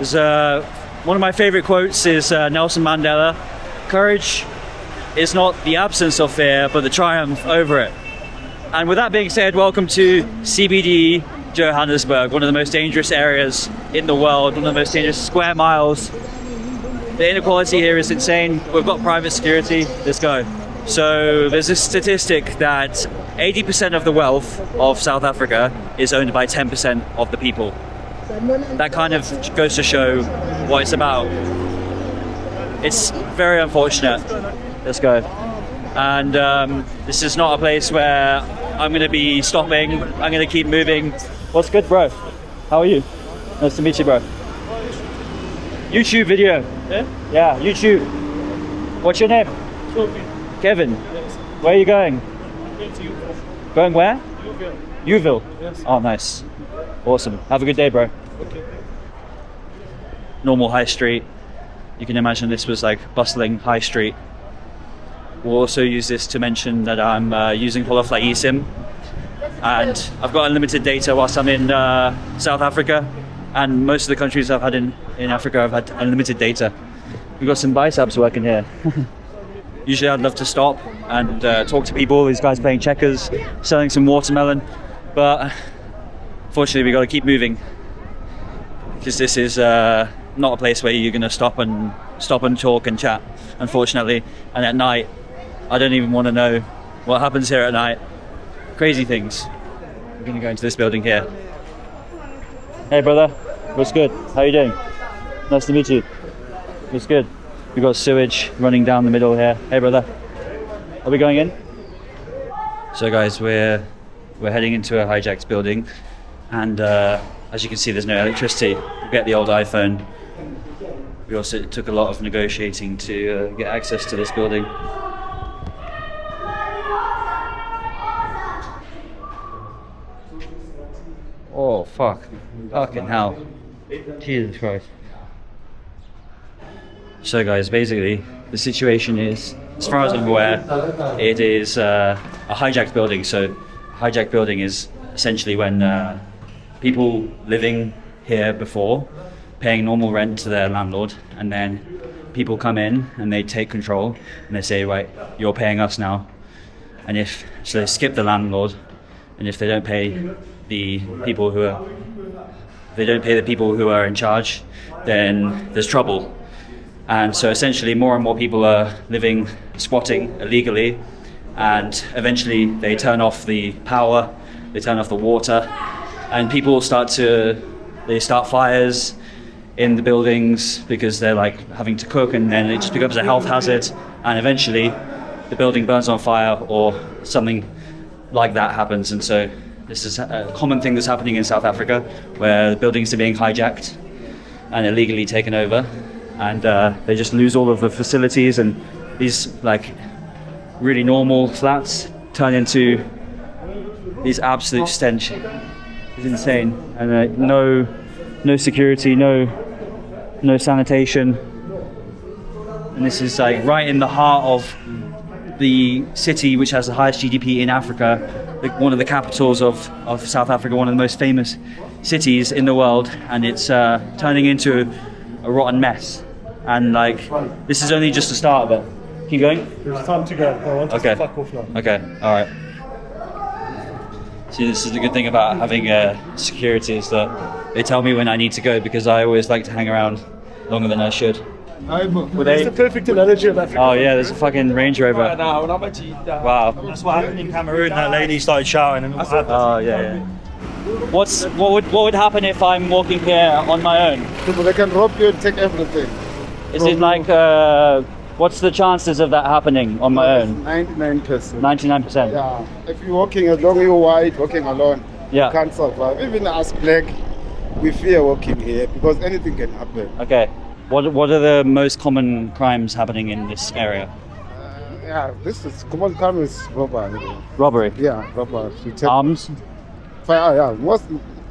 There's, one of my favorite quotes is Nelson Mandela. Courage is not the absence of fear, but the triumph over it. And with that being said, welcome to CBD Johannesburg, one of the most dangerous areas in the world, one of the most dangerous square miles. The inequality here is insane. We've got private security. Let's go. So there's a statistic that 80% of the wealth of South Africa is owned by 10% of the people. That kind of goes to show what it's about. It's very unfortunate. Let's go. And this is not a place where I'm going to be stopping. I'm going to keep moving. What's good, bro? How are you? Nice to meet you, bro. YouTube video. Yeah, YouTube. What's your name? Kevin. Yes. Where are you going? Going where? Uville. Yes. Oh, nice. Awesome. Have a good day, bro. Okay. Normal high street. You can imagine this was like bustling high street. We'll also use this to mention that I'm using Holofly eSIM, and I've got unlimited data whilst I'm in South Africa, and most of the countries I've had in Africa I've had unlimited data. We've got some biceps working here. Usually I'd love to stop and talk to people. These guys playing checkers, selling some watermelon, but fortunately we got to keep moving, because this is not a place where you're going to stop and talk and chat, unfortunately. And at night, I don't even want to know what happens here at night. Crazy things. We're going to go into this building here. Hey brother, what's good? How you doing? Nice to meet you. What's good? We've got sewage running down the middle here. Hey brother, are we going in? So guys, we're heading into a hijacked building, and as you can see, there's no electricity. We get the old iPhone. We also took a lot of negotiating to get access to this building. Oh fuck. Fucking hell. Jesus Christ. So guys, basically the situation is, as far as I'm aware, it is a hijacked building. So hijacked building is essentially when people living here before paying normal rent to their landlord, and then people come in and they take control and they say, right, you're paying us now. And so they skip the landlord, and if they don't pay the people who are in charge, then there's trouble. And so essentially more and more people are squatting illegally, and eventually they turn off the power, they turn off the water, and people start fires in the buildings because they're like having to cook, and then it just becomes a health hazard, and eventually the building burns on fire or something like that happens. And so this is a common thing that's happening in South Africa, where the buildings are being hijacked and illegally taken over, and they just lose all of the facilities, and these like really normal flats turn into these absolute stench. It's insane. And no security, no sanitation, and this is like right in the heart of the city which has the highest GDP in Africa, one of the capitals of South Africa, one of the most famous cities in the world, and it's turning into a rotten mess. And like, this is only just the start of it. Keep going? There's time to go. I want to fuck off now. Okay, alright. See, this is the good thing about having security, is that they tell me when I need to go, because I always like to hang around longer than I should. It's the perfect analogy of Africa. Oh yeah, there's a fucking Range Rover. Wow. That's what happened in Cameroon. That lady started shouting, and Oh yeah. What would happen if I'm walking here on my own? They can rob you and take everything. Is it like what's the chances of that happening on my own? 99%. 99%. Yeah. If you're walking along, you're white, walking alone, Yeah. you can't survive. Even as black, we fear walking here because anything can happen. Okay. What are the most common crimes happening in this area? Yeah, this is common crime is robbery. Robbery. Yeah, robbery. Arms. Fire. Yeah,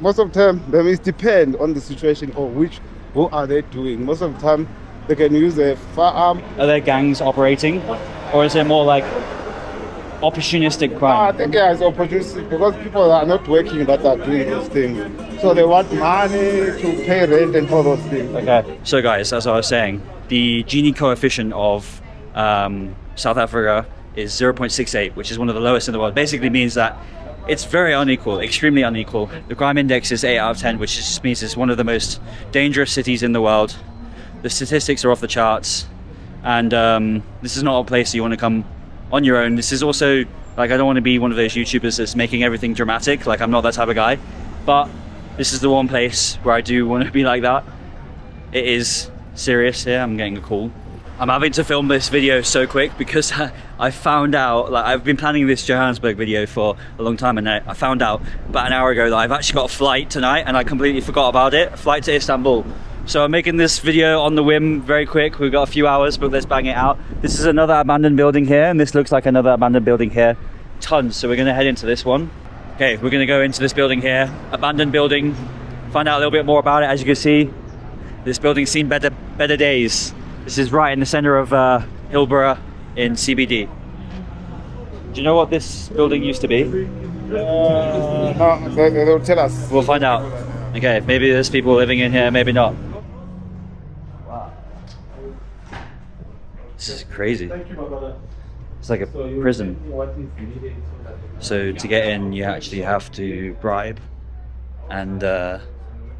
most of the time, it depends on the situation or what are they doing. Most of the time, they can use a firearm. Are there gangs operating, or is it more like opportunistic I crime. think it's opportunistic because people are not working that are doing those things. So they want money to pay rent and all those things. Okay. So guys, as I was saying, the Gini coefficient of South Africa is 0.68, which is one of the lowest in the world. Basically means that it's very unequal, extremely unequal. The crime index is 8 out of 10, which just means it's one of the most dangerous cities in the world. The statistics are off the charts, and this is not a place you want to come on your own. This is also, like, I don't want to be one of those YouTubers that's making everything dramatic. Like, I'm not that type of guy, but this is the one place where I do want to be like that. It is serious here. I'm getting a call. I'm having to film this video so quick because I found out, like, I've been planning this Johannesburg video for a long time, and I found out about an hour ago that I've actually got a flight tonight, and I completely forgot about it. A flight to Istanbul. So I'm making this video on the whim, very quick. We've got a few hours, but let's bang it out. This is another abandoned building here, and this looks like another abandoned building here. Tons, so we're gonna head into this one. Okay, we're gonna go into this building here, abandoned building, find out a little bit more about it. As you can see, this building's seen better days. This is right in the center of Hillborough in CBD. Do you know what this building used to be? No, they don't tell us. We'll find out. Okay, maybe there's people living in here, maybe not. Wow. This is crazy. It's like a prison. So to get in, you actually have to bribe. And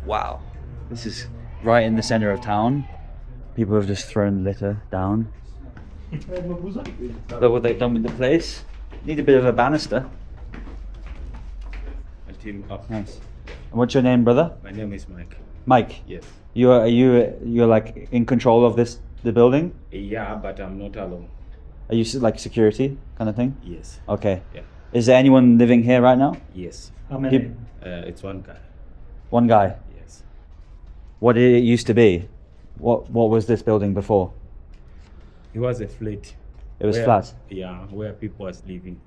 wow, this is right in the center of town. People have just thrown litter down. Look what they've done with the place. Need a bit of a banister. Nice. And what's your name, brother? My name is Mike. Mike. Yes. You're like in control of the building? Yeah, but I'm not alone. Are you like security kind of thing? Yes. Okay. Yeah. Is there anyone living here right now? Yes. How many? It's one guy. One guy. Yes. What did it used to be? What was this building before? It was a flat. It was flat. Yeah, where people was living.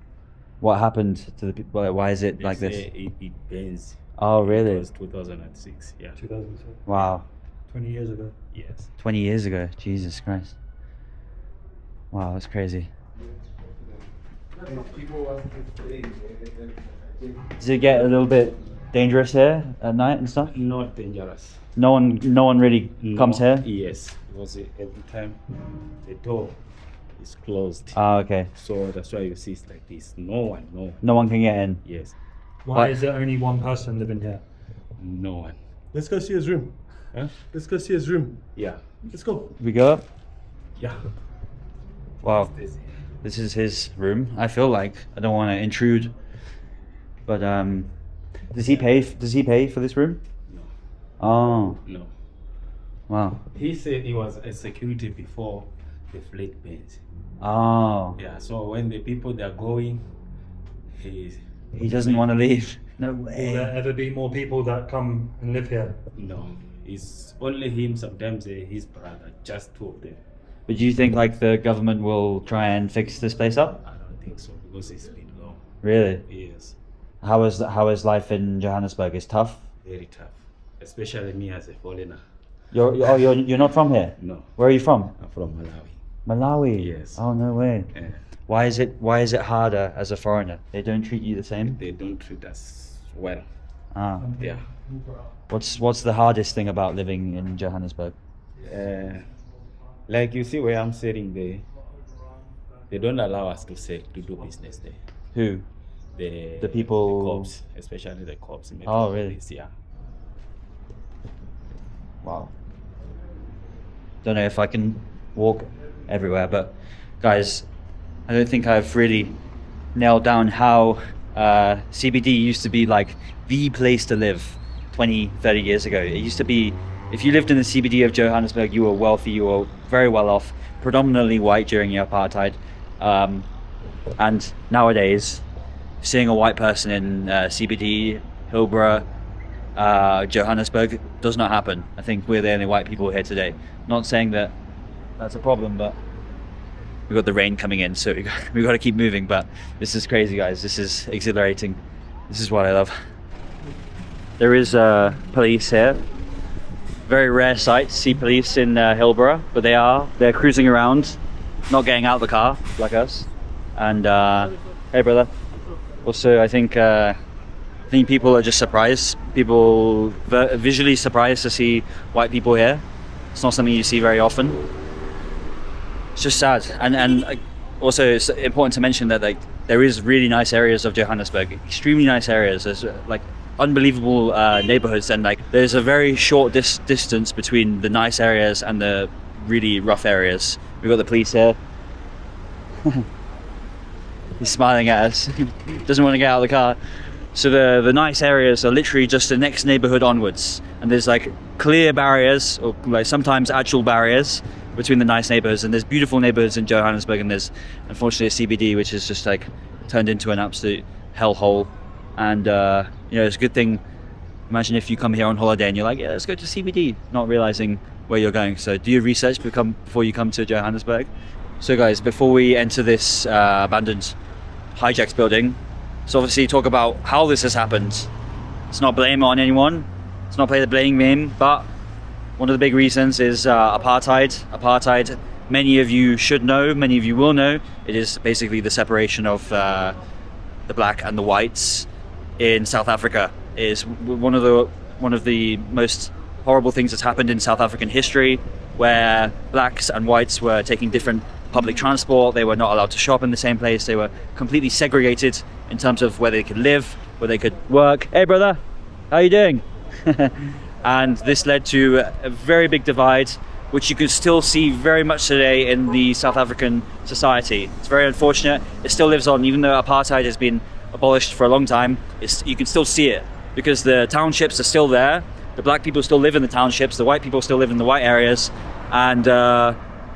What happened to the people? Why is it They like this? say it burns. Oh, really? It was 2006. Yeah. 2006. Wow. 20 years ago. Yes. 20 years ago. Jesus Christ. Wow, that's crazy. Does it get a little bit dangerous here at night and stuff? Not dangerous. No one really comes here? Yes. Because every time the door is closed. Oh, okay. So that's why you see it's like this. No one. No one can get in. Yes. Why is there only one person living here? No one. Let's go see his room. Huh? Let's go see his room. Yeah. Let's go. We go up? Yeah. Wow. This is his room. I feel like I don't want to intrude, but does he pay for this room? No. Oh, No. wow. He said he was a security before the flat burns. Oh, Yeah, so when the people they're going, he doesn't want to leave. No Will there way. ever be more people that come and live here? no, it's only him. Sometimes his brother, just two of them. But do you think like the government will try and fix this place up? I don't think so because it's been long. Really? Yes, How is life in Johannesburg? It's tough. very tough, especially me as a foreigner. You're not from here. No, Where are you from? I'm from Malawi. Malawi. Yes. Oh, no way. Yeah. Why is it harder as a foreigner? They don't treat you the same. They don't treat us well. Ah. Yeah. What's the hardest thing about living in Johannesburg? Like you see where I'm sitting there, they don't allow us to do business there. Who? The people- the cops, especially the cops. Oh, really? Yeah. Wow. Don't know if I can walk everywhere, but guys, I don't think I've really nailed down how CBD used to be like the place to live 20, 30 years ago. It used to be, if you lived in the CBD of Johannesburg, you were wealthy, you were very well off, predominantly white during the apartheid. And nowadays, seeing a white person in CBD, Hillborough, Johannesburg does not happen. I think we're the only white people here today. Not saying that that's a problem, but we've got the rain coming in, so we've got to keep moving. But this is crazy, guys. This is exhilarating. This is what I love. There is police here. Very rare sight to see police in Hillborough, but they're cruising around, not getting out of the car like us. And Hey, brother. Also, I think people are just surprised. People visually surprised to see white people here. It's not something you see very often. It's just sad, and also it's important to mention that like there is really nice areas of Johannesburg, extremely nice areas. There's like unbelievable neighborhoods, and like there's a very short distance between the nice areas and the really rough areas. We've got the police here. He's smiling at us. Doesn't want to get out of the car. So the nice areas are literally just the next neighborhood onwards, and there's like clear barriers, or like sometimes actual barriers between the nice neighborhoods, and there's beautiful neighborhoods in Johannesburg, and there's unfortunately a CBD which is just like turned into an absolute hellhole. And it's a good thing. Imagine if you come here on holiday and you're like, yeah, let's go to CBD, not realizing where you're going. So do your research before you come to Johannesburg. So guys, before we enter this abandoned hijacked building, let's obviously talk about how this has happened. It's not blame on anyone. It's not play the blame game, but one of the big reasons is apartheid. Apartheid, many of you should know, many of you will know, it is basically the separation of the black and the whites in South Africa. It is one of the most horrible things that's happened in South African history, where blacks and whites were taking different public transport. They were not allowed to shop in the same place. They were completely segregated in terms of where they could live, where they could work. Hey brother, how you doing? And this led to a very big divide, which you can still see very much today in the South African society. It's very unfortunate. It still lives on, even though apartheid has been abolished for a long time. You can still see it because the townships are still there. The black people still live in the townships. The white people still live in the white areas, and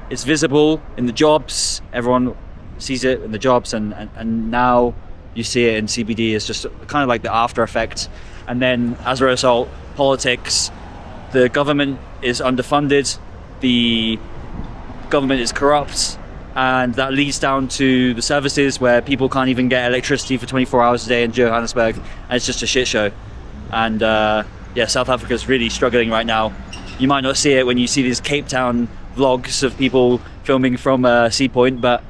it's visible in the jobs. Everyone sees it in the jobs, and now you see it in CBD. It's just kind of like the after effect. And then as a result, politics, the government is underfunded, the government is corrupt, and that leads down to the services where people can't even get electricity for 24 hours a day in Johannesburg, and it's just a shit show. And South Africa is really struggling right now. You might not see it when you see these Cape Town vlogs of people filming from Sea Point, but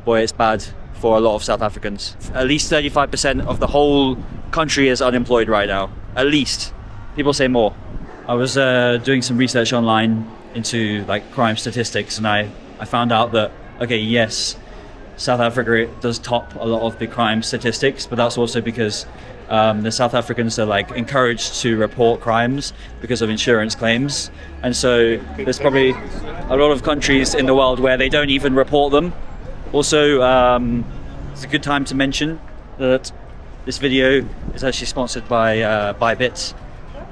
boy, it's bad for a lot of South Africans. At least 35% of the whole country is unemployed right now. At least. People say more. I was doing some research online into like crime statistics, and I found out that, okay, yes, South Africa does top a lot of the crime statistics, but that's also because the South Africans are like encouraged to report crimes because of insurance claims, and so there's probably a lot of countries in the world where they don't even report them. Also, it's a good time to mention that this video is actually sponsored by Bybit.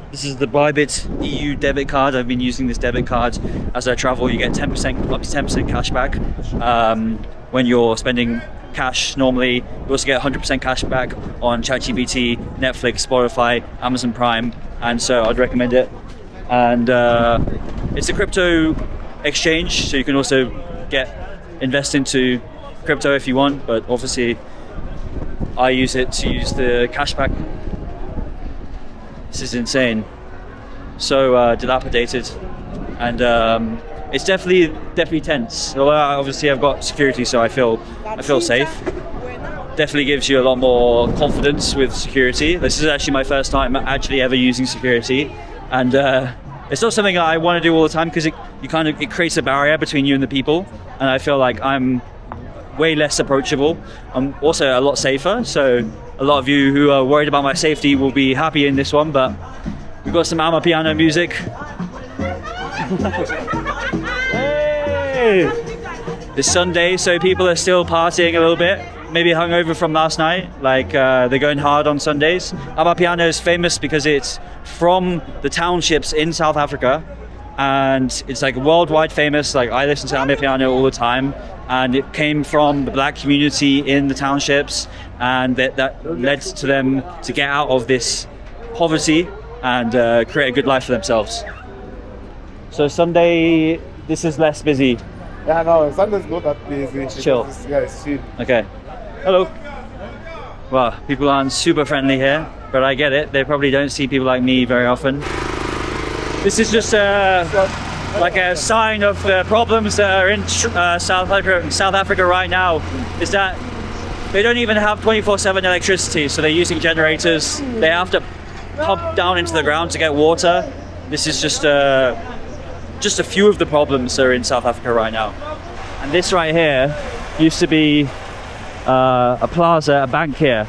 This is the Bybit EU debit card. I've been using this debit card as I travel. You get 10%, up to 10% cash back when you're spending cash normally. You also get 100% cash back on ChatGPT, Netflix, Spotify, Amazon Prime, and so I'd recommend it. And it's a crypto exchange, so you can also invest into crypto if you want, but obviously I use it to use the cashback. This is insane. So dilapidated, and it's definitely tense. Although obviously I've got security, so I feel safe. Definitely gives you a lot more confidence with security. This is actually my first time actually ever using security, and it's not something I want to do all the time because it creates a barrier between you and the people, and I feel like I'm way less approachable. I'm also a lot safer, so a lot of you who are worried about my safety will be happy in this one. But we've got some Amapiano music. Hey! It's Sunday, so people are still partying a little bit, maybe hungover from last night, like they're going hard on Sundays. Amapiano is famous because it's from the townships in South Africa, and it's like worldwide famous. Like I listen to Amapiano all the time, and it came from the black community in the townships, and that led to them to get out of this poverty and create a good life for themselves. So Sunday, this is less busy. Yeah, no, Sunday's not that busy. It's chill. Yeah, it's chill. Okay. Hello. Well, people aren't super friendly here, but I get it. They probably don't see people like me very often. This is just like a sign of the problems that are in South Africa right now. Is that They don't even have 24/7 electricity, so they're using generators. They have to pump down into the ground to get water. This is just a few of the problems that are in South Africa right now. And this right here used to be a plaza, a bank here,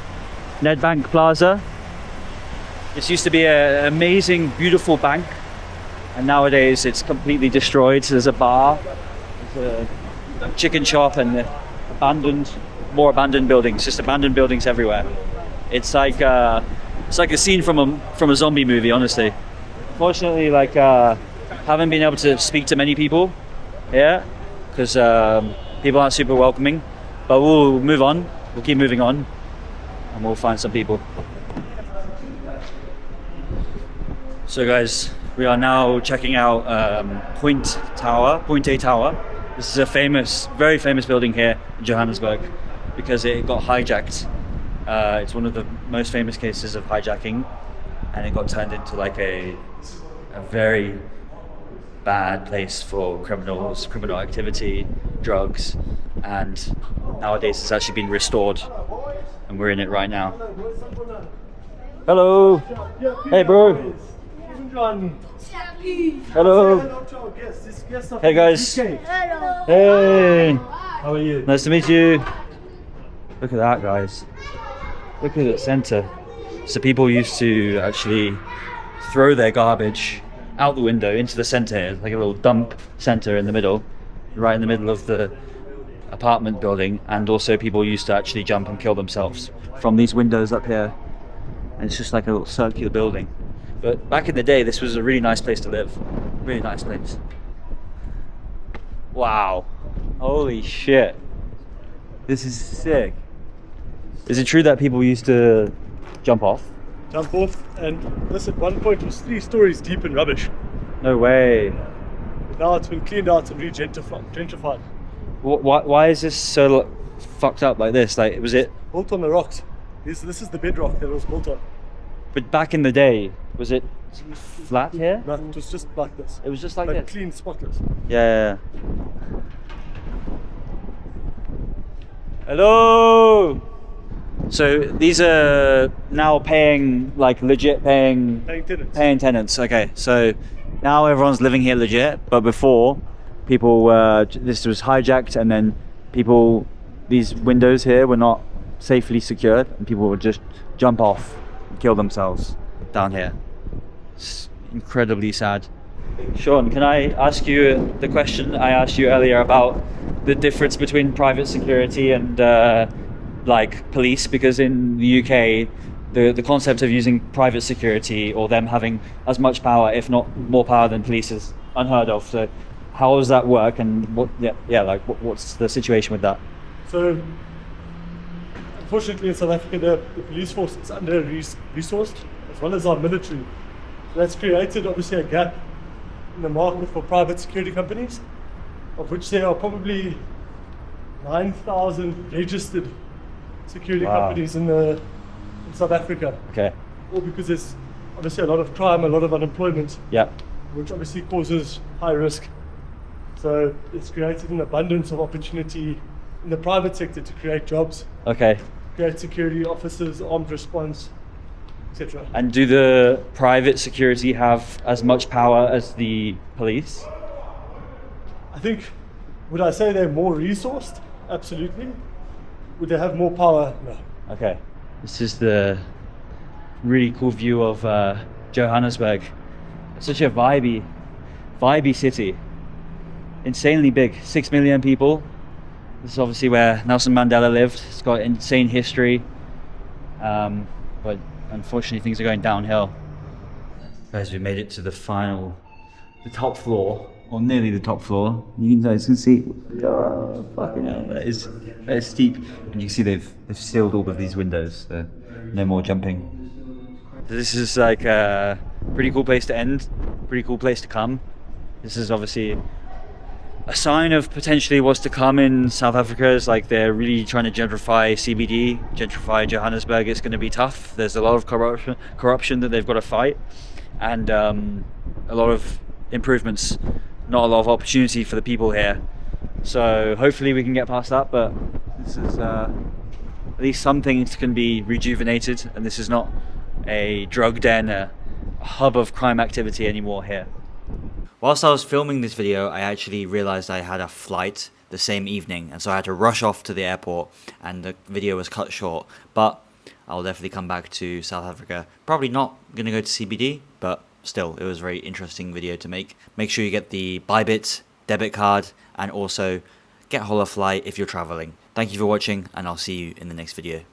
Nedbank Plaza. This used to be an amazing, beautiful bank, and nowadays it's completely destroyed. There's a bar, there's a chicken shop, and more abandoned buildings. Just abandoned buildings everywhere. It's like a scene from a zombie movie, honestly. Fortunately, haven't been able to speak to many people here because people aren't super welcoming. But we'll move on. We'll keep moving on, and we'll find some people. So guys, we are now checking out Point A Tower. This is a very famous building here in Johannesburg because it got hijacked. It's one of the most famous cases of hijacking, and it got turned into like a very bad place for criminals, criminal activity, drugs, and nowadays it's actually been restored, and we're in it right now. Hello. Hey, bro. Hello. Hey, guys. Hello. Hey. How are you? Nice to meet you. Look at that, guys. Look at the center. So people used to actually throw their garbage out the window into the center here, like a little dump center in the middle, right in the middle of the apartment building. And also people used to actually jump and kill themselves from these windows up here. And it's just like a little circular building. But back in the day, this was a really nice place to live. Really nice place. Wow. Holy shit. This is sick. Is it true that people used to jump off? Jump off, and this at one point was 3 stories deep in rubbish. No way. Now it's been cleaned out and gentrified. Why is this so fucked up like this? Like, was it? Built on the rocks. This is the bedrock that it was built on. But back in the day, was it flat here? No, it was just like this. It was just like this. Clean, spotless. Yeah. Hello. So these are now paying tenants. Okay, so now everyone's living here legit, but before people this was hijacked, and then these windows here were not safely secured, and people would just jump off and kill themselves down here. It's incredibly sad. Sean, can I ask you the question I asked you earlier about the difference between private security and police? Because in the UK, the concept of using private security or them having as much power, if not more power than police, is unheard of. So how does that work, and what's the situation with that? So unfortunately in South Africa, the police force is under-resourced, as well as our military. So that's created obviously a gap in the market for private security companies, of which there are probably 9,000 registered security companies in South Africa. Okay. All because there's obviously a lot of crime, a lot of unemployment, Yeah. which obviously causes high risk. So it's created an abundance of opportunity in the private sector to create jobs, Okay. create security officers, armed response, etc. And do the private security have as much power as the police? I think, would I say they're more resourced? Absolutely. Would they have more power? No. Okay. This is the really cool view of Johannesburg. It's such a vibey city. Insanely big, 6 million people. This is obviously where Nelson Mandela lived. It's got insane history. But unfortunately things are going downhill. Guys, we made it to the top floor, or nearly the top floor. You guys can see, oh, fucking hell, that is steep. And you can see they've sealed all of these windows, so no more jumping. This is like a pretty cool place to end, pretty cool place to come. This is obviously a sign of potentially what's to come in South Africa. Is like they're really trying to gentrify CBD, gentrify Johannesburg. It's going to be tough. There's a lot of corruption that they've got to fight, and a lot of improvements, not a lot of opportunity for the people here. So hopefully we can get past that, but this is at least some things can be rejuvenated, and this is not a drug den, a hub of crime activity anymore here. Whilst I was filming this video, I actually realized I had a flight the same evening, and so I had to rush off to the airport, and the video was cut short. But I'll definitely come back to South Africa. Probably not going to go to CBD, but still, it was a very interesting video to make. Make sure you get the Bybit debit card, and also get Holafly if you're traveling. Thank you for watching, and I'll see you in the next video.